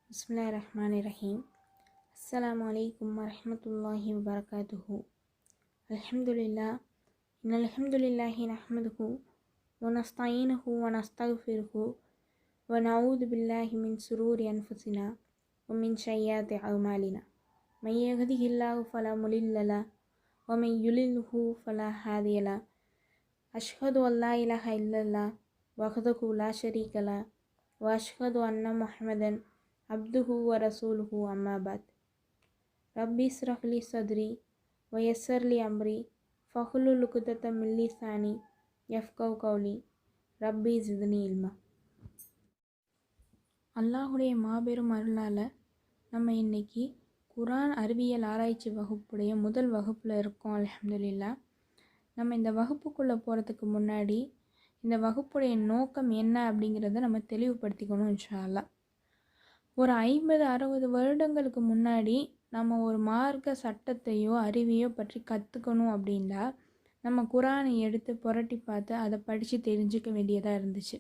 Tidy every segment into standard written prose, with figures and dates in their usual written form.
Bismillahirrahmanirrahim. Assalamu alaikum warahmatullahi wabarakatuhu. Alhamdulillah. Innal hamdulillahi nahmaduhu wa nasta'inuhu wa nastaghfiruhu wa na'udhu billahi min sururi anfusina wa min sayyiati a'malina. May yahdihillahu fala mudilla lahu wa may yudlilhu fala hadiya lahu. Ashhadu an la ilaha illallah wahdahu la sharika lahu wa ashhadu anna Muhammadan abduhu wa rasuluhu amma ba'd. Rabbi israh li sadri wa yassir li amri fahlul uqdatam min lisani yafqahu qawli. Rabbi zidni ilma. அல்லாஹுடைய மாபெரும் அருளால் நம்ம இன்னைக்கு குரான் அறிவியல் ஆராய்ச்சி வகுப்புடைய முதல் வகுப்பில் இருக்கோம். அல்ஹம்துலில்லாஹ். நம்ம இந்த வகுப்புக்குள்ளே போகிறதுக்கு முன்னாடி இந்த வகுப்புடைய நோக்கம் என்ன அப்படிங்கிறத நம்ம தெளிவுபடுத்திக்கணும் இன்ஷா அல்லாஹ். ஒரு 50-60 வருடங்களுக்கு முன்னாடி நம்ம ஒரு மார்க்க சட்டத்தையோ அறிவையோ பற்றி கற்றுக்கணும் அப்படின்னா நம்ம குரானை எடுத்து புரட்டி பார்த்து அதை படித்து தெரிஞ்சுக்க வேண்டியதாக இருந்துச்சு.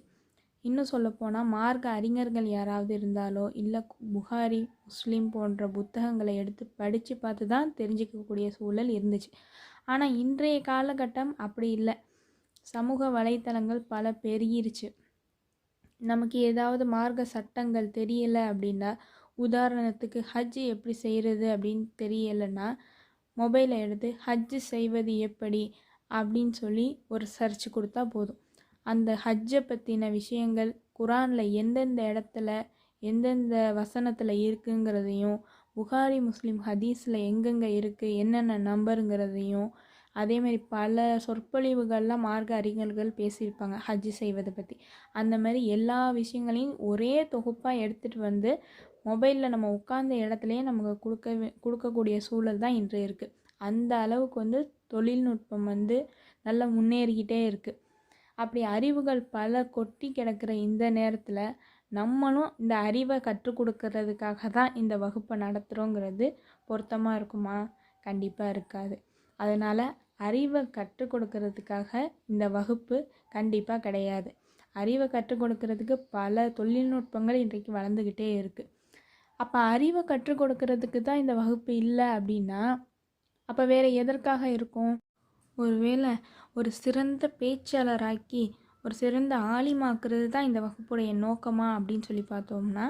இன்னும் சொல்லப்போனால் மார்க்க அறிஞர்கள் யாராவது இருந்தாலோ இல்லை புகாரி முஸ்லீம் போன்ற புத்தகங்களை எடுத்து படித்து பார்த்து தான் தெரிஞ்சிக்கக்கூடிய சூழல் இருந்துச்சு. ஆனால் இன்றைய காலகட்டம் அப்படி இல்லை. சமூக வலைத்தளங்கள் பல பெருகிருச்சு. நமக்கு ஏதாவது மார்க்க சட்டங்கள் தெரியலை அப்படின்னா, உதாரணத்துக்கு ஹஜ் எப்படி செய்கிறது அப்படின்னு தெரியலைன்னா மொபைலை எடுத்து ஹஜ் செய்வது எப்படி அப்படின்னு சொல்லி ஒரு சர்ச் கொடுத்தா போதும். அந்த ஹஜ்ஜை பற்றின விஷயங்கள் குரானில் எந்தெந்த இடத்துல எந்தெந்த வசனத்தில் இருக்குங்கிறதையும், புகாரி முஸ்லீம் ஹதீஸில் எங்கெங்கே இருக்குது என்னென்ன நம்பருங்கிறதையும், அதேமாதிரி பல சொற்பொழிவுகள்லாம் மார்க்க அறிஞர்கள் பேசியிருப்பாங்க ஹஜ் செய்வதை பற்றி. அந்த மாதிரி எல்லா விஷயங்களையும் ஒரே தொகுப்பாக எடுத்துகிட்டு வந்து மொபைலில் நம்ம உட்கார்ந்த இடத்துலையே நமக்கு கொடுக்கக்கூடிய சூழல் தான் இன்று இருக்குது. அந்த அளவுக்கு தொழில்நுட்பம் நல்லா முன்னேறிக்கிட்டே இருக்குது. அப்படி அறிவுகள் பல கொட்டி கிடக்கிற இந்த நேரத்தில் நம்மளும் இந்த அறிவை கற்றுக் கொடுக்கறதுக்காக தான் இந்த வகுப்பை நடத்துகிறோங்கிறது பொருத்தமாக இருக்குமா? கண்டிப்பாக இருக்காது. அதனால் அறிவை கற்றுக் கொடுக்கறதுக்காக இந்த வகுப்பு கண்டிப்பாக கிடையாது. அறிவை கற்றுக் கொடுக்கறதுக்கு பல தொழில்நுட்பங்கள் இன்றைக்கு வளர்ந்துக்கிட்டே இருக்குது. அப்போ அறிவை கற்றுக் கொடுக்கறதுக்கு தான் இந்த வகுப்பு இல்லை அப்படின்னா அப்போ வேறு எதற்காக இருக்கும்? ஒருவேளை ஒரு சிறந்த பேச்சாளராக்கி ஒரு சிறந்த ஆலிமாக்குறது தான் இந்த வகுப்புடைய நோக்கமா அப்படின்னு சொல்லி பார்த்தோம்னா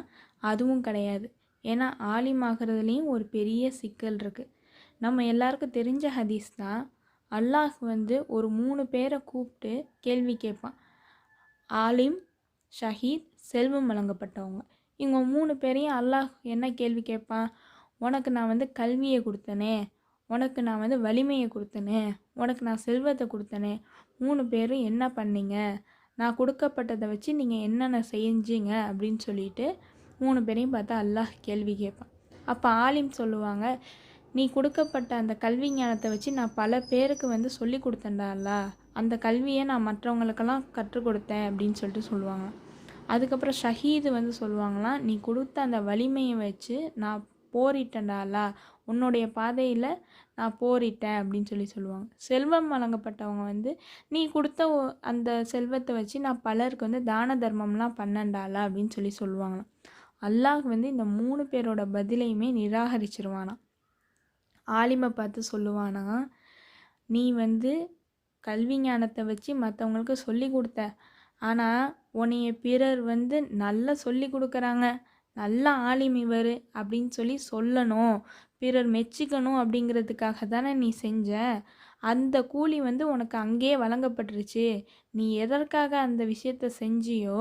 அதுவும் கிடையாது. ஏன்னா ஆலிமாகிறதுலேயும் ஒரு பெரிய சிக்கல் இருக்குது. நம்ம எல்லாருக்கும் தெரிஞ்ச ஹதீஸ் தான். அல்லாஹ் ஒரு 3 பேரை கூப்பிட்டு கேள்வி கேட்பான். ஆலிம், ஷஹீத், செல்வம் வழங்கப்பட்டவங்க. இவங்க 3 பேரையும் அல்லாஹ் என்ன கேள்வி கேட்பான்? உனக்கு நான் கல்வியை கொடுத்தனே, உனக்கு நான் வலிமையை கொடுத்தனே, உனக்கு நான் செல்வத்தை கொடுத்தனே, 3 பேரும் என்ன பண்ணீங்க? நான் கொடுக்கப்பட்டதை வச்சு நீங்கள் என்னென்ன செஞ்சீங்க அப்படின்னு சொல்லிட்டு 3 பேரையும் பார்த்தா அல்லாஹ் கேள்வி கேட்பான். அப்போ ஆலிம் சொல்லுவாங்க, நீ கொடுக்கப்பட்ட அந்த கல்வி ஞானத்தை வச்சு நான் பல பேருக்கு சொல்லி கொடுத்தேன்டா அல்லாஹ், அந்த கல்வியை நான் மற்றவங்களுக்கெல்லாம் கற்றுக் கொடுத்தேன் அப்படின்னு சொல்லிட்டு சொல்லுவாங்க. அதுக்கப்புறம் ஷஹீது சொல்லுவாங்களாம், நீ கொடுத்த அந்த வலிமையை வச்சு நான் போரிட்டேன்டா அல்லாஹ், உன்னுடைய பாதையில் நான் போரிட்டேன் அப்படின்னு சொல்லி சொல்லுவாங்க. செல்வம் வழங்கப்பட்டவங்க நீ கொடுத்த அந்த செல்வத்தை வச்சு நான் பலருக்கு தான தர்மம்லாம் பண்ணேன்டா அல்லாஹ் அப்படின்னு சொல்லி சொல்லுவாங்களாம். அல்லாஹ் இந்த 3 பேரோட பதிலையுமே நிராகரிச்சிருவானாம். ஆலிமை பார்த்து சொல்லுவானா, நீ கல்வி ஞானத்தை வச்சு மற்றவங்களுக்கு சொல்லி கொடுத்த, ஆனால் உன்னைய பிறர் நல்லா சொல்லி கொடுக்குறாங்க, நல்ல ஆலிம் இவர் அப்படின்னு சொல்லி சொல்லணும், பிறர் மெச்சிக்கணும் அப்படிங்கிறதுக்காக தானே நீ செஞ்ச. அந்த கூலி உனக்கு அங்கேயே வழங்கப்பட்டுருச்சு. நீ எதற்காக அந்த விஷயத்தை செஞ்சியோ,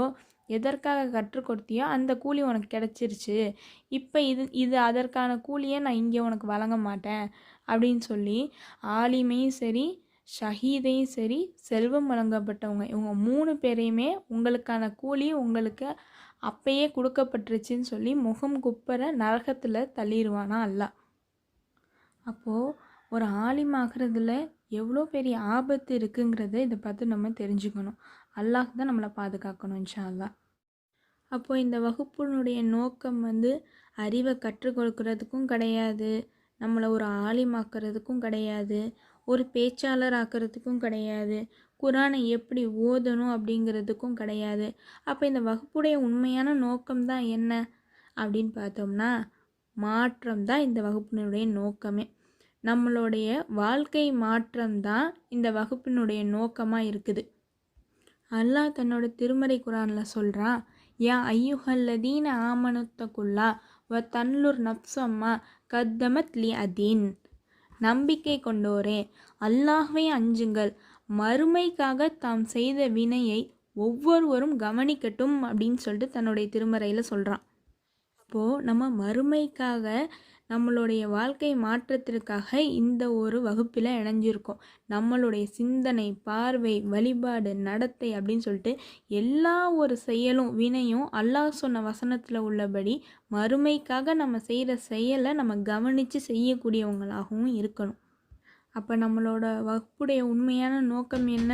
எதற்காக கற்றுக் கொடுத்தியோ அந்த கூலி உனக்கு கிடச்சிருச்சு. இப்போ இது அதற்கான கூலியை நான் இங்கே உனக்கு வழங்க மாட்டேன் அப்படின்னு சொல்லி ஆலிமையும் சரி, ஷஹீதையும் சரி, செல்வம் வழங்கப்பட்டவங்க இவங்க 3 பேரையுமே உங்களுக்கான கூலி உங்களுக்கு அப்பயே கொடுக்கப்பட்டுருச்சுன்னு சொல்லி முகம் குப்புற நரகத்தில் தள்ளிடுவானா அல்லாஹ். அப்போது ஒரு ஆலிமாகிறதுல எவ்வளோ பெரிய ஆபத்து இருக்குங்கிறத இதை பார்த்து நம்ம தெரிஞ்சுக்கணும். அல்லாஹ் தான் நம்மளை பாதுகாக்கணும் இன்ஷா அல்லாஹ். அப்போது இந்த வகுப்பினுடைய நோக்கம் அறிவை கற்றுக் கொடுக்கறதுக்கும் கிடையாது, நம்மளை ஒரு ஆலிமாக்கிறதுக்கும் கிடையாது, ஒரு பேச்சாளர் ஆக்கிறதுக்கும் கிடையாது, குரானை எப்படி ஓதணும் அப்படிங்கிறதுக்கும் கிடையாது. அப்போ இந்த வகுப்புடைய உண்மையான நோக்கம்தான் என்ன? அப்படின்னு பார்த்தோம்னா மாற்றம் தான் இந்த வகுப்பினுடைய நோக்கமே. நம்மளுடைய வாழ்க்கை மாற்றம்தான் இந்த வகுப்பினுடைய நோக்கமாக இருக்குது. அல்லாஹ் தன்னோட திருமறை குரானில் சொல்கிறான், யா ஐயுஹல்லதீன ஆமனுத்தகுல்லா வ தன்லுர் நப்சம்மா கத்தமத் லி அதீன். நம்பிக்கை கொண்டோரே, அல்லாஹ்வை அஞ்சுங்கள், மறுமைக்காக தாம் செய்த வினையை ஒவ்வொருவரும் கவனிக்கட்டும் அப்படின்னு சொல்லிட்டு தன்னுடைய திருமறையில் சொல்கிறான். அப்போது நம்ம மறுமைக்காக நம்மளுடைய வாழ்க்கை மாற்றத்திற்காக இந்த ஒரு வகுப்பில் இணைஞ்சிருக்கோம். நம்மளுடைய சிந்தனை, பார்வை, வழிபாடு, நடத்தை அப்படின்னு சொல்லிட்டு எல்லா ஒரு செயலும் வினையும் அல்லாஹ் சொன்ன வசனத்தில் உள்ளபடி மறுமைக்காக நம்ம செய்கிற செயலை நம்ம கவனித்து செய்யக்கூடியவங்களாகவும் இருக்கணும். அப்போ நம்மளோட வகுப்புடைய உண்மையான நோக்கம் என்ன?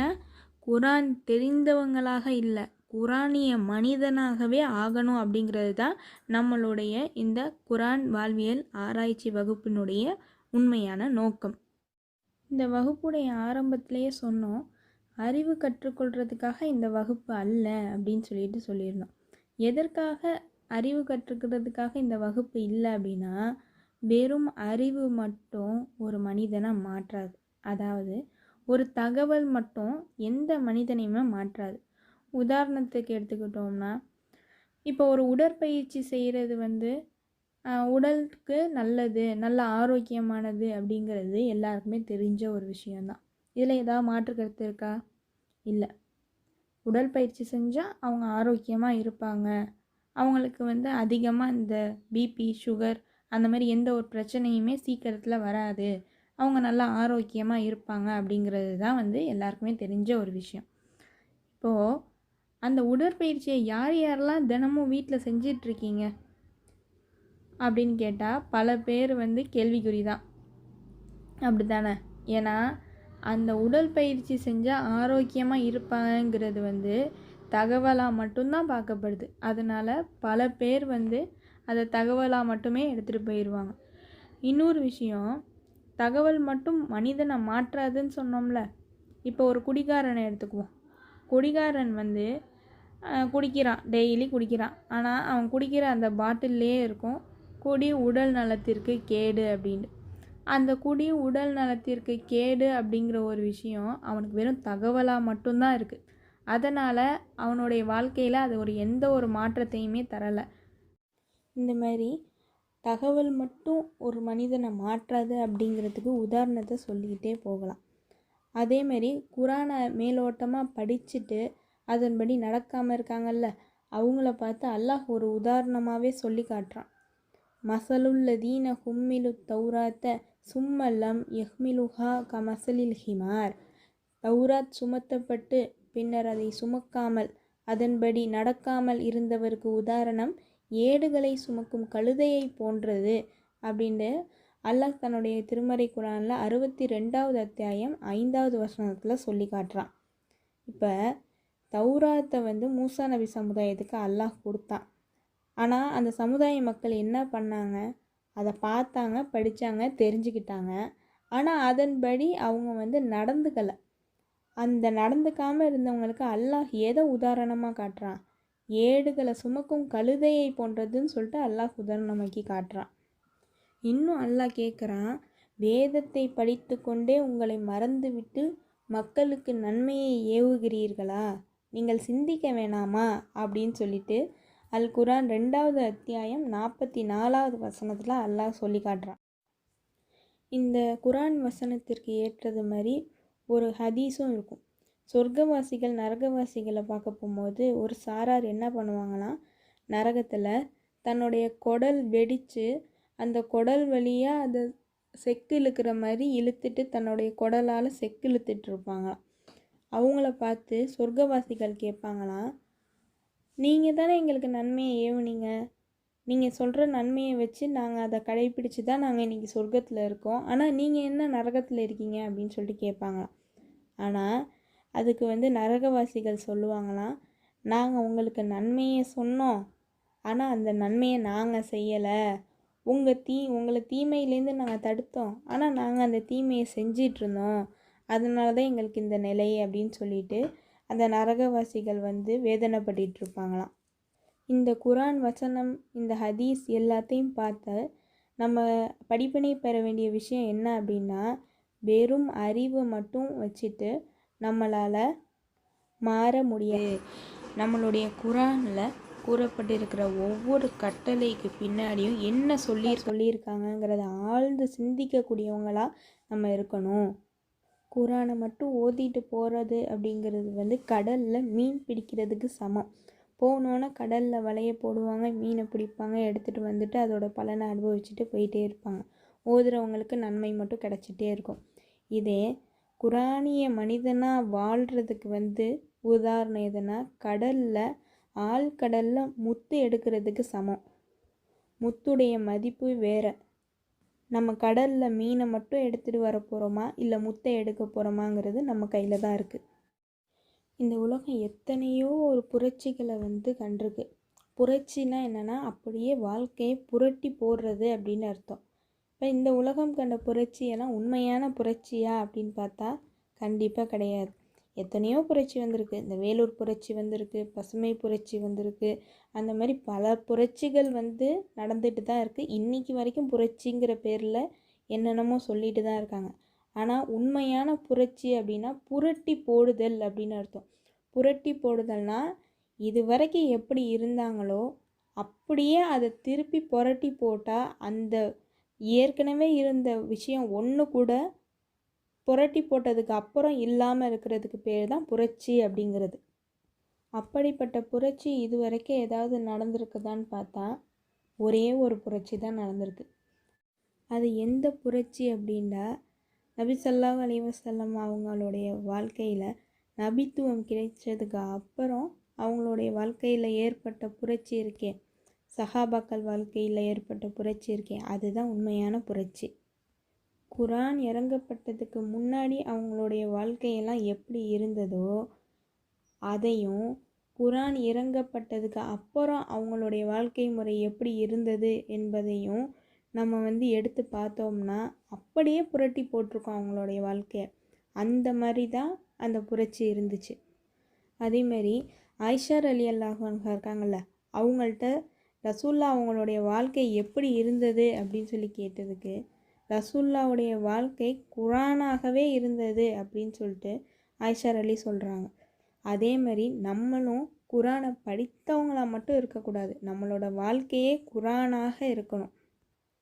குரான் தெரிந்தவங்களாக இல்லை, குரானிய மனிதனாகவே ஆகணும் அப்படிங்கிறது தான் நம்மளுடைய இந்த குரான் வாழ்வியல் ஆராய்ச்சி வகுப்பினுடைய உண்மையான நோக்கம். இந்த வகுப்புடைய ஆரம்பத்திலேயே சொன்னோம், அறிவு கற்றுக்கொள்கிறதுக்காக இந்த வகுப்பு அல்ல அப்படின்னு சொல்லியிருந்தோம். எதற்காக அறிவு கற்றுக்கிறதுக்காக இந்த வகுப்பு இல்லை அப்படின்னா, வெறும் அறிவு மட்டும் ஒரு மனிதனை மாற்றாது. அதாவது ஒரு தகவல் மட்டும் எந்த மனிதனையுமே மாற்றாது. உதாரணத்துக்கு எடுத்துக்கிட்டோம்னா, இப்போ ஒரு உடற்பயிற்சி செய்கிறது உடலுக்கு நல்லது, நல்ல ஆரோக்கியமானது அப்படிங்கிறது எல்லாருக்குமே தெரிஞ்ச ஒரு விஷயந்தான். இதில் ஏதாவது மாற்று கருத்து இருக்கா? இல்லை. உடற்பயிற்சி செஞ்சால் அவங்க ஆரோக்கியமாக இருப்பாங்க, அவங்களுக்கு அதிகமாக இந்த பிபி, சுகர் அந்த மாதிரி எந்த ஒரு பிரச்சனையுமே சீக்கிரத்தில் வராது, அவங்க நல்லா ஆரோக்கியமாக இருப்பாங்க அப்படிங்கிறது தான் எல்லாருக்குமே தெரிஞ்ச ஒரு விஷயம். இப்போது அந்த உடற்பயிற்சியை யார் யாரெல்லாம் தினமும் வீட்டில் செஞ்சிட்ருக்கீங்க அப்படின்னு கேட்டால் பல பேர் கேள்விக்குறி தான். அப்படி தானே? ஏன்னா அந்த உடற்பயிற்சி செஞ்சால் ஆரோக்கியமாக இருப்பாங்கிறது தகவலாக மட்டும்தான் பார்க்கப்படுது. அதனால் பல பேர் அதை தகவலாக மட்டுமே எடுத்துகிட்டு போயிடுவாங்க. இன்னொரு விஷயம், தகவல் மட்டும் மனிதனை மாற்றாதுன்னு சொன்னோம்ல. இப்போ ஒரு குடிகாரனை எடுத்துக்குவோம். குடிகாரன் குடிக்கிறான், டெய்லி குடிக்கிறான். ஆனால் அவன் குடிக்கிற அந்த பாட்டில்லே இருக்கும், குடி உடல் நலத்திற்கு கேடு அப்படின்னு. அந்த குடி உடல் நலத்திற்கு கேடு அப்படிங்கிற ஒரு விஷயம் அவனுக்கு வெறும் தகவலாக மட்டும்தான் இருக்குது. அதனால் அவனுடைய வாழ்க்கையில் அது எந்த ஒரு மாற்றத்தையுமே தரலை. இந்த மாதிரி தகவல் மட்டும் ஒரு மனிதனை மாற்றாது அப்படிங்கிறதுக்கு உதாரணத்தை சொல்லிக்கிட்டே போகலாம். அதேமாரி குரானை மேலோட்டமாக படிச்சுட்டு அதன்படி நடக்காமல் இருக்காங்கல்ல, அவங்கள பார்த்து அல்லாஹ் ஒரு உதாரணமாகவே சொல்லி காட்டுறான். மசலுல்லதீன ஹும்மிலு தௌராத்த சும்மல்லம் யஹ்மிலுஹா கமசலில் ஹிமார். தௌராத் சுமத்தப்பட்டு பின்னர் அதை சுமக்காமல் அதன்படி நடக்காமல் இருந்தவருக்கு உதாரணம் ஏடுகளை சுமக்கும் கழுதையை போன்றது அப்படின்னு அல்லாஹ் தன்னுடைய திருமறை குரானில் 62வது அத்தியாயம் 5வது வசனத்தில் சொல்லி காட்டுறான். இப்போ தௌராத்தை மூசா நபி சமுதாயத்துக்கு அல்லாஹ் கொடுத்தான். ஆனால் அந்த சமுதாய மக்கள் என்ன பண்ணாங்க? அதை பார்த்தாங்க, படித்தாங்க, தெரிஞ்சுக்கிட்டாங்க. ஆனால் அதன்படி அவங்க நடந்துக்கலை. அந்த நடந்துக்காமல் இருந்தவங்களுக்கு அல்லாஹ் எதை உதாரணமாக காட்டுறான்? ஏடுகளை சுமக்கும் கழுதையை போன்றதுன்னு சொல்லிட்டு அல்லாஹ் உதாரணமாக்கி காட்டுறான். இன்னும் அல்லாஹ் கேட்குறான், வேதத்தை படித்து கொண்டே உங்களை மறந்துவிட்டு மக்களுக்கு நன்மையை ஏவுகிறீர்களா? நீங்கள் சிந்திக்க வேணாமா அப்படின்னு சொல்லிட்டு அல் குரான் 2வது அத்தியாயம் 44வது வசனத்தில் அல்லாஹ் சொல்லி காட்டுறான். இந்த குரான் வசனத்திற்கு ஏற்றது மாதிரி ஒரு ஹதீஸும் இருக்கும். சொர்க்கவாசிகள் நரகவாசிகளை பார்க்க போகும்போது ஒரு சாரார் என்ன பண்ணுவாங்கன்னா, நரகத்தில் தன்னுடைய குடல் வெடித்து அந்த குடல் வழியாக அதை செக்கு இழுக்கிற மாதிரி இழுத்துட்டு தன்னுடைய குடலால் செக்கு இழுத்துட்டு இருப்பாங்களாம். அவங்கள பார்த்து சொர்க்கவாசிகள் கேட்பாங்களாம், நீங்கள் தானே எங்களுக்கு நன்மையை ஏவுனீங்க, நீங்கள் சொல்கிற நன்மையை வச்சு நாங்கள் அதை கடைப்பிடிச்சு தான் நாங்கள் இன்றைக்கி சொர்க்கத்தில் இருக்கோம், ஆனால் நீங்கள் என்ன நரகத்தில் இருக்கீங்க அப்படின்னு சொல்லிட்டு கேட்பாங்களாம். ஆனால் அதுக்கு நரகவாசிகள் சொல்லுவாங்களாம், நாங்கள் உங்களுக்கு நன்மையை சொன்னோம், ஆனால் அந்த நன்மையை நாங்கள் செய்யலை, உங்களை தீமையிலேருந்து நாங்கள் தடுத்தோம், ஆனால் நாங்கள் அந்த தீமையை செஞ்சிட்ருந்தோம், அதனால தான் எங்களுக்கு இந்த நிலை அப்படின்னு சொல்லிட்டு அந்த நரகவாசிகள் வேதனைப்பட்டு இருப்பாங்களாம். இந்த குரான் வசனம், இந்த ஹதீஸ் எல்லாத்தையும் பார்த்து நம்ம படிப்பினை பெற வேண்டிய விஷயம் என்ன அப்படின்னா, வெறும் அறிவை மட்டும் வச்சுட்டு நம்மளால் மாற முடியாது. நம்மளுடைய குரானில் கூறப்பட்டிருக்கிற ஒவ்வொரு கட்டளைக்கு பின்னாடியும் என்ன சொல்லியிருக்காங்கங்கிறத ஆழ்ந்து சிந்திக்கக்கூடியவங்களாக நம்ம இருக்கணும். குரானை மட்டும் ஓதிட்டு போகிறது அப்படிங்கிறது கடலில் மீன் பிடிக்கிறதுக்கு சமம். போனோன்னே கடலில் வலையை போடுவாங்க, மீனை பிடிப்பாங்க, எடுத்துகிட்டு வந்துட்டு அதோட பலனை அனுபவிச்சுட்டு போயிட்டே இருப்பாங்க. ஓதுறவங்களுக்கு நன்மை மட்டும் கிடச்சிட்டே இருக்கும். இதே குரானிய மனிதனாக வாழ்கிறதுக்கு உதாரணம் எதுனா, ஆழ்கடலில் முத்து எடுக்கிறதுக்கு சமம். முத்துடைய மதிப்பு வேறு. நம்ம கடலில் மீனை மட்டும் எடுத்துகிட்டு வர போகிறோமா இல்லை முத்தை எடுக்க போகிறோமாங்கிறது நம்ம கையில் தான் இருக்குது. இந்த உலகம் எத்தனையோ ஒரு புரட்சிகளை கண்டிருக்கு. புரட்சினா என்னென்னா, அப்படியே வாழ்க்கையை புரட்டி போடுறது அப்படின்னு அர்த்தம். இப்போ இந்த உலகம் கண்ட புரட்சியெல்லாம் உண்மையான புரட்சியா அப்படின்னு பார்த்தா கண்டிப்பாக கிடையாது. எத்தனையோ புரட்சி வந்திருக்கு. இந்த வேலூர் புரட்சி வந்திருக்கு, பசுமை புரட்சி வந்திருக்கு, அந்த மாதிரி பல புரட்சிகள் நடந்துட்டு தான் இருக்குது. இன்றைக்கி வரைக்கும் புரட்சிங்கிற பேரில் என்னென்னமோ சொல்லிட்டு தான் இருக்காங்க. ஆனால் உண்மையான புரட்சி அப்படின்னா புரட்டி போடுதல் அப்படின்னு அர்த்தம். புரட்டி போடுதல்னால் இது வரைக்கும் எப்படி இருந்தாங்களோ அப்படியே அதை திருப்பி புரட்டி போட்டால் அந்த ஏற்கனவே இருந்த விஷயம் ஒன்று கூட புரட்டி போட்டதுக்கு அப்புறம் இல்லாமல் இருக்கிறதுக்கு பேர் தான் புரட்சி அப்படிங்கிறது. அப்படிப்பட்ட புரட்சி இது வரைக்கும் ஏதாவது நடந்திருக்குதான்னு பார்த்தா ஒரே ஒரு புரட்சி தான் நடந்திருக்கு. அது எந்த புரட்சி அப்படின்னா, நபி ஸல்லல்லாஹு அலைஹி வஸல்லம் அவங்களுடைய வாழ்க்கையில் நபித்துவம் கிடைச்சதுக்கு அப்புறம் அவங்களுடைய வாழ்க்கையில் ஏற்பட்ட புரட்சி இருக்கே, சஹாபாக்கள் வாழ்க்கையில் ஏற்பட்ட புரட்சி இருக்கே, அதுதான் உண்மையான புரட்சி. குரான் இறங்கப்பட்டதுக்கு முன்னாடி அவங்களுடைய வாழ்க்கையெல்லாம் எப்படி இருந்ததோ அதையும், குரான் இறங்கப்பட்டதுக்கு அப்புறம் அவங்களுடைய வாழ்க்கை முறை எப்படி இருந்தது என்பதையும் நம்ம எடுத்து பார்த்தோம்னா அப்படியே புரட்டி போட்டிருக்கோம் அவங்களுடைய வாழ்க்கையை. அந்த மாதிரி தான் அந்த புரட்சி இருந்துச்சு. அதேமாரி ஆயிஷா ரலியல்லாஹு அன்ஹா இருக்காங்கள்ல, அவங்கள்ட்ட ரசூல்லா அவங்களுடைய வாழ்க்கை எப்படி இருந்தது அப்படின்னு சொல்லி கேட்டதுக்கு, ரசூல்லாவுடைய வாழ்க்கை குரானாகவே இருந்தது அப்படின்னு சொல்லிட்டு ஆயிஷா ரலி சொல்கிறாங்க. அதே மாதிரி நம்மளும் குரானை படித்தவங்களாக மட்டும் இருக்கக்கூடாது, நம்மளோட வாழ்க்கையே குரானாக இருக்கணும்.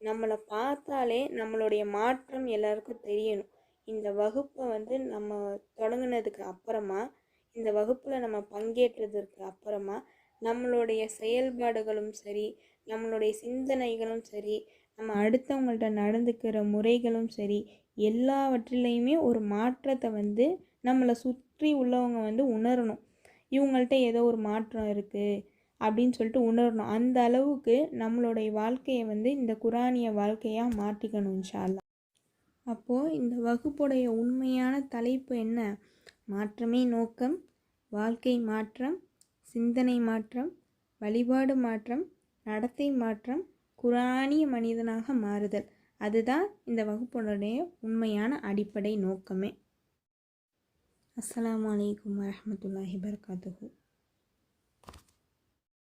நம்மளை பார்த்தாலே நம்மளுடைய மாற்றம் எல்லாருக்கும் தெரியணும். இந்த வகுப்பை நம்ம தொடங்கினதுக்கு அப்புறமா, இந்த வகுப்பில் நம்ம பங்கேற்றதற்கு அப்புறமா நம்மளுடைய செயல்பாடுகளும் சரி, நம்மளுடைய சிந்தனைகளும் சரி, நம்ம அடுத்தவங்கள்ட்ட நடந்துக்கிற முறைகளும் சரி, எல்லாவற்றிலையுமே ஒரு மாற்றத்தை நம்மளை சுற்றி உள்ளவங்க உணரணும். இவங்கள்ட்ட ஏதோ ஒரு மாற்றம் இருக்குது அப்படின்னு சொல்லிட்டு உணரணும். அந்த அளவுக்கு நம்மளுடைய வாழ்க்கையை இந்த குரானிய வாழ்க்கையாக மாற்றிக்கணும் இன்ஷா அல்லாஹ். அப்போது இந்த வகுப்புடைய உண்மையான தலைப்பு என்ன? மாற்றமே நோக்கம், வாழ்க்கை மாற்றம், சிந்தனை மாற்றம், வழிபாடு மாற்றம், நடத்தை மாற்றம், குரானிய மனிதனாக மாறுதல். அதுதான் இந்த வகுப்புடைய உண்மையான அடிப்படை நோக்கமே. அஸ்ஸலாமு அலைக்கும் வரஹ்மத்துல்லாஹி வபரகாத்துஹு.